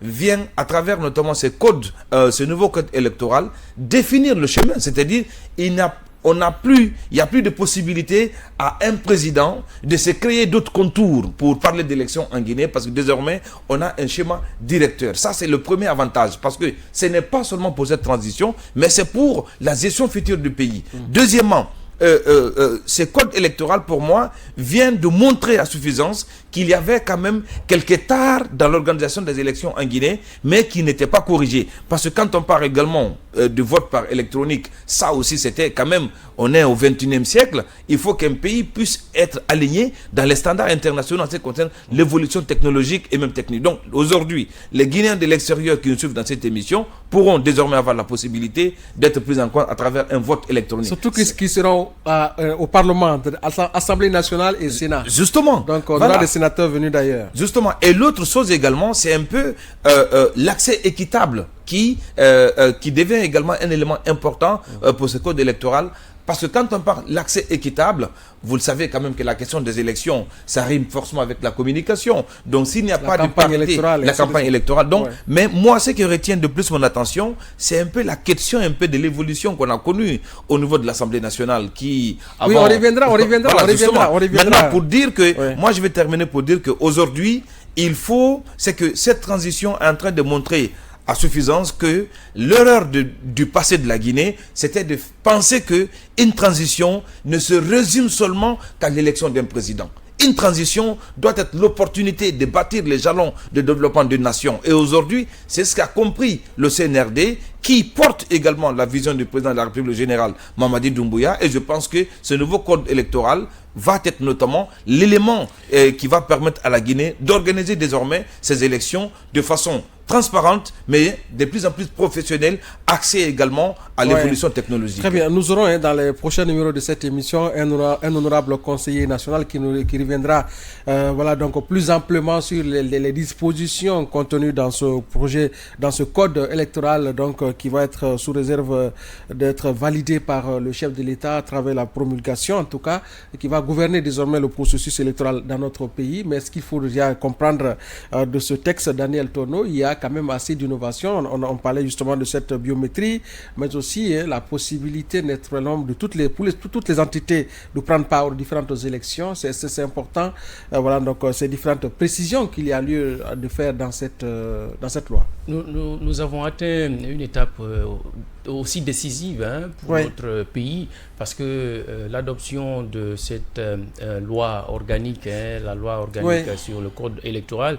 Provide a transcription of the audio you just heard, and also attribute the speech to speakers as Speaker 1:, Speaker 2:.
Speaker 1: vient, à travers notamment ce nouveau code électoral, définir le chemin. C'est-à-dire, il n'y a plus de possibilité à un président de se créer d'autres contours pour parler d'élections en Guinée, parce que désormais, on a un schéma directeur. Ça, c'est le premier avantage, parce que ce n'est pas seulement pour cette transition, mais c'est pour la gestion future du pays. Deuxièmement, ce code électoral, pour moi, vient de montrer à suffisance qu'il y avait quand même quelques tares dans l'organisation des élections en Guinée, mais qui n'étaient pas corrigés. Parce que quand on parle également de vote par électronique, ça aussi c'était quand même, on est au XXIe siècle, il faut qu'un pays puisse être aligné dans les standards internationaux en ce qui concerne l'évolution technologique et même technique. Donc aujourd'hui, les Guinéens de l'extérieur qui nous suivent dans cette émission pourront désormais avoir la possibilité d'être pris en compte à travers un vote électronique.
Speaker 2: Surtout qui seront au Parlement, Assemblée nationale et Sénat.
Speaker 1: Justement.
Speaker 2: Donc on aura des sénateurs venus d'ailleurs.
Speaker 1: Justement. Et l'autre chose également, c'est un peu l'accès équitable qui devient également un élément important pour ce code électoral. Parce que quand on parle l'accès équitable, vous le savez quand même que la question des élections, ça rime forcément avec la communication. Donc s'il n'y a pas de parité, la campagne électorale. Donc, mais moi, ce qui retient de plus mon attention, c'est un peu la question un peu de l'évolution qu'on a connue au niveau de l'Assemblée nationale qui...
Speaker 2: Avant, oui, on reviendra.
Speaker 1: Maintenant, pour dire que... Moi, je vais terminer pour dire qu'aujourd'hui, c'est que cette transition est en train de montrer à suffisance que l'erreur du passé de la Guinée, c'était de penser qu'une transition ne se résume seulement qu'à l'élection d'un président. Une transition doit être l'opportunité de bâtir les jalons de développement d'une nation. Et aujourd'hui, c'est ce qu'a compris le CNRD, qui porte également la vision du président de la République, le général Mamadi Doumbouya. Et je pense que ce nouveau code électoral va être notamment l'élément qui va permettre à la Guinée d'organiser désormais ces élections de façon transparente, mais de plus en plus professionnelle, axée également à l'évolution technologique.
Speaker 2: Très bien. Nous aurons dans les prochains numéros de cette émission un honorable conseiller national qui reviendra donc plus amplement sur les dispositions contenues dans ce projet, dans ce code électoral, donc qui va être sous réserve d'être validé par le chef de l'État à travers la promulgation, en tout cas, et qui va gouverner désormais le processus électoral dans notre pays. Mais ce qu'il faut déjà comprendre de ce texte, Daniel Torno, il y a quand même assez d'innovation. On parlait justement de cette biométrie, mais aussi la possibilité naturellement de toutes les entités de prendre part aux différentes élections. C'est important. Donc ces différentes précisions qu'il y a lieu de faire dans cette loi.
Speaker 3: Nous avons atteint une étape aussi décisive pour notre pays, parce que l'adoption de cette loi organique, la loi organique sur le code électoral,